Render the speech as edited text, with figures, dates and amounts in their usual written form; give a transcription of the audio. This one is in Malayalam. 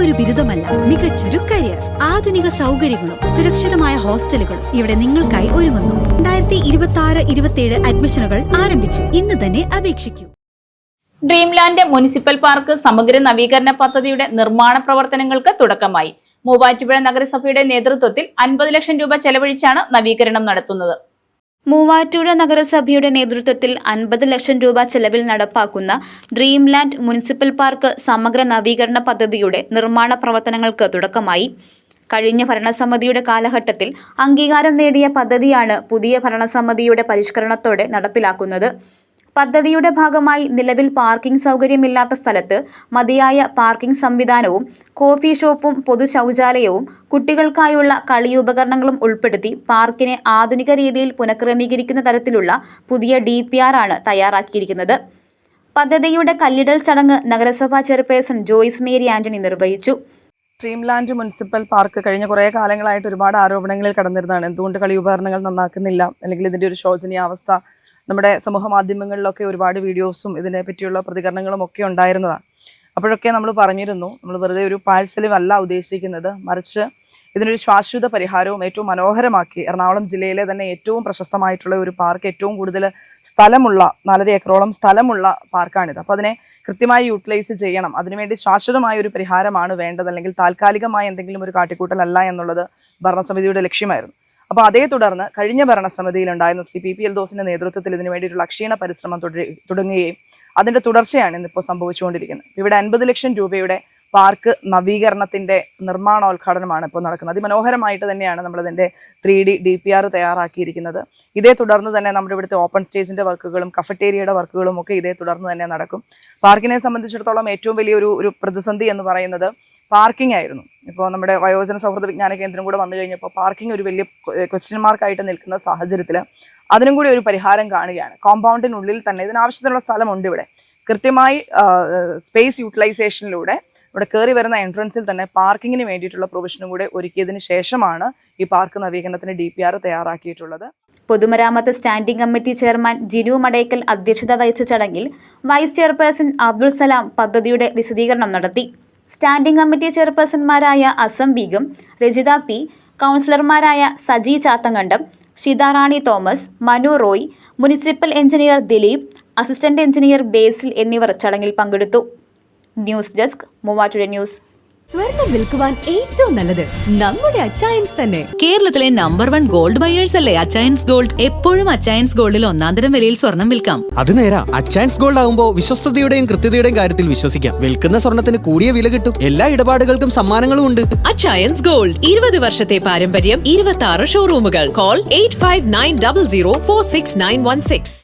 വെറുമൊരു ബിരുദമല്ല, മികച്ചൊരു കരിയർ. ആധുനിക സൗകര്യങ്ങളും സുരക്ഷിതമായ ഹോസ്റ്റലുകളും ഇവിടെ നിങ്ങൾക്കായി ഒരുങ്ങുന്നു. 2026-27 അഡ്മിഷനുകൾ ആരംഭിച്ചു. ഇന്ന് തന്നെ അപേക്ഷിക്കൂ. ഡ്രീംലാൻഡ് മുനിസിപ്പൽ പാർക്ക് സമഗ്ര നവീകരണ പദ്ധതിയുടെ നിർമ്മാണ പ്രവർത്തനങ്ങൾക്ക് തുടക്കമായി. മൂവാറ്റുപുഴ നഗരസഭയുടെ നേതൃത്വത്തിൽ 50 ലക്ഷം രൂപ ചെലവഴിച്ചാണ് നവീകരണം നടത്തുന്നത്. മൂവാറ്റുപുഴ നഗരസഭയുടെ നേതൃത്വത്തിൽ 50 ലക്ഷം രൂപ ചെലവിൽ നടപ്പാക്കുന്ന ഡ്രീംലാൻഡ് മുനിസിപ്പൽ പാർക്ക് സമഗ്ര നവീകരണ പദ്ധതിയുടെ നിർമ്മാണ പ്രവർത്തനങ്ങൾക്ക് തുടക്കമായി. കഴിഞ്ഞ ഭരണസമിതിയുടെ കാലഘട്ടത്തിൽ അംഗീകാരം നേടിയ പദ്ധതിയാണ് പുതിയ ഭരണസമിതിയുടെ പരിഷ്കരണത്തോടെ നടപ്പിലാക്കുന്നത്. പദ്ധതിയുടെ ഭാഗമായി നിലവിൽ പാർക്കിംഗ് സൗകര്യമില്ലാത്ത സ്ഥലത്ത് മതിയായ പാർക്കിംഗ് സംവിധാനവും കോഫി ഷോപ്പും പൊതു ശൗചാലയവും കുട്ടികൾക്കായുള്ള കളിയുപകരണങ്ങളും ഉൾപ്പെടുത്തി പാർക്കിനെ ആധുനിക രീതിയിൽ പുനഃക്രമീകരിക്കുന്ന തരത്തിലുള്ള പുതിയ DPR ആണ് തയ്യാറാക്കിയിരിക്കുന്നത്. പദ്ധതിയുടെ കല്ലിടൽ ചടങ്ങ് നഗരസഭാ ചെയർപേഴ്സൺ ജോയ്സ് മേരി ആന്റണി നിർവഹിച്ചു. ഡ്രീംലാൻഡ് മുനിസിപ്പൽ പാർക്ക് കഴിഞ്ഞ കുറേ കാലങ്ങളായിട്ട് ഒരുപാട് ആരോപണങ്ങളിൽ കടന്നിരുന്നതാണ്. എന്തുകൊണ്ട് കളിയുപകരണങ്ങൾ നന്നാക്കുന്നില്ല, അല്ലെങ്കിൽ ഇതിൻ്റെ ഒരു ശോചനീയാവസ്ഥ നമ്മുടെ സമൂഹ മാധ്യമങ്ങളിലൊക്കെ ഒരുപാട് വീഡിയോസും ഇതിനെ പറ്റിയുള്ള പ്രതികരണങ്ങളും ഒക്കെ ഉണ്ടായിരുന്നതാണ്. അപ്പോഴൊക്കെ നമ്മൾ പറഞ്ഞിരുന്നു, നമ്മൾ വെറുതെ ഒരു പാഴ്സലുമല്ല ഉദ്ദേശിക്കുന്നത്, മറിച്ച് ഇതിനൊരു ശാശ്വത പരിഹാരവും ഏറ്റവും മനോഹരമാക്കി എറണാകുളം ജില്ലയിലെ തന്നെ ഏറ്റവും പ്രശസ്തമായിട്ടുള്ള ഒരു പാർക്ക്, ഏറ്റവും കൂടുതൽ സ്ഥലമുള്ള 4 ഏക്കറോളം സ്ഥലമുള്ള പാർക്കാണിത്. അപ്പോൾ അതിനെ കൃത്യമായി യൂട്ടിലൈസ് ചെയ്യണം. അതിനുവേണ്ടി ശാശ്വതമായ ഒരു പരിഹാരമാണ് വേണ്ടത്, അല്ലെങ്കിൽ താൽക്കാലികമായ എന്തെങ്കിലും ഒരു കാട്ടിക്കൂട്ടലല്ല എന്നുള്ളത് ഭരണസമിതിയുടെ ലക്ഷ്യമായിരുന്നു. അപ്പോൾ അതേ തുടർന്ന് കഴിഞ്ഞ ഭരണസമിതിയിലുണ്ടായിരുന്ന ശ്രീ PP എൽദോസിന്റെ നേതൃത്വത്തിൽ ഇതിനു വേണ്ടിയിട്ടുള്ള അക്ഷീണ പരിശ്രമം തുടങ്ങുകയും അതിന്റെ തുടർച്ചയാണ് ഇന്നിപ്പോൾ സംഭവിച്ചുകൊണ്ടിരിക്കുന്നത്. ഇവിടെ 50 ലക്ഷം രൂപയുടെ പാർക്ക് നവീകരണത്തിന്റെ നിർമ്മാണോദ്ഘാടനമാണ് ഇപ്പോൾ നടക്കുന്നത്. അതിമനോഹരമായിട്ട് തന്നെയാണ് നമ്മളതിന്റെ 3D DPR തയ്യാറാക്കിയിരിക്കുന്നത്. ഇതേ തുടർന്ന് തന്നെ നമ്മുടെ ഇവിടുത്തെ ഓപ്പൺ സ്റ്റേജിന്റെ വർക്കുകളും കഫറ്റേരിയയുടെ വർക്കുകളും ഒക്കെ ഇതേ തുടർന്ന് തന്നെ നടക്കും. പാർക്കിനെ സംബന്ധിച്ചിടത്തോളം ഏറ്റവും വലിയൊരു പ്രതിസന്ധി എന്ന് പറയുന്നത് പാർക്കിംഗ് ആയിരുന്നു. ഇപ്പോൾ നമ്മുടെ വയോജന സൗഹൃദ വിജ്ഞാന കേന്ദ്രം കൂടെ വന്നു കഴിഞ്ഞപ്പോൾ പാർക്കിംഗ് ഒരു വലിയ ക്വസ്റ്റ്യൻ മാർക്കായിട്ട് നിൽക്കുന്ന സാഹചര്യത്തിൽ അതിനും കൂടി ഒരു പരിഹാരം കാണുകയാണ്. കോമ്പൗണ്ടിനുള്ളിൽ തന്നെ ഇതിനാവശ്യത്തിനുള്ള സ്ഥലമുണ്ട്. ഇവിടെ കൃത്യമായി സ്പേസ് യൂട്ടിലൈസേഷനിലൂടെ ഇവിടെ കയറി വരുന്ന എൻട്രൻസിൽ തന്നെ പാർക്കിങ്ങിന് വേണ്ടിയിട്ടുള്ള പ്രൊവിഷനും കൂടെ ഒരുക്കിയതിന് ശേഷമാണ് ഈ പാർക്ക് നവീകരണത്തിന് DPR തയ്യാറാക്കിയിട്ടുള്ളത്. പൊതുമരാമത്ത് standing committee chairman Jinu Madekkal അധ്യക്ഷത വഹിച്ച ചടങ്ങിൽ വൈസ് ചെയർപേഴ്സൺ അബ്ദുൾ സലാം പദ്ധതിയുടെ വിശദീകരണം നടത്തി. സ്റ്റാൻഡിംഗ് കമ്മിറ്റി ചെയർപേഴ്സൺമാരായ അസം ബീഗം, രജിത P, കൗൺസിലർമാരായ Saji Chathankandam, Shitharani Thomas, Manu Roy, municipal engineer Dileep, assistant engineer Basil എന്നിവർ ചടങ്ങിൽ പങ്കെടുത്തു. News desk, Muvattupuzha news. സ്വർണം വിൽക്കുവാൻ ഏറ്റവും നല്ലത് നമ്മുടെ അച്ചയൻസ് തന്നെ. കേരളത്തിലെ നമ്പർ 1 ഗോൾഡ് ബയേഴ്സ് അല്ലേ അച്ചയൻസ് ഗോൾഡ്. എപ്പോഴും അച്ചയൻസ് ഗോൾഡിൽ 1-ാം വിലയിൽ സ്വർണം വിൽക്കാം. അത് നേരാ. അച്ചയൻസ് ഗോൾഡ് ആകുമ്പോൾ വിശ്വസ്തതയുടെയും കൃത്യതയുടെയും കാര്യത്തിൽ വിശ്വസിക്കാം. വിൽക്കുന്ന സ്വർണത്തിന് കൂടിയ വില കിട്ടും. എല്ലാ ഇടപാടുകൾക്കും സമ്മാനങ്ങളും ഉണ്ട്. അച്ചയൻസ് ഗോൾഡ് 20 വർഷത്തെ പാരമ്പര്യം, 26 ഷോറൂമുകൾ. കോൾ 8590046916.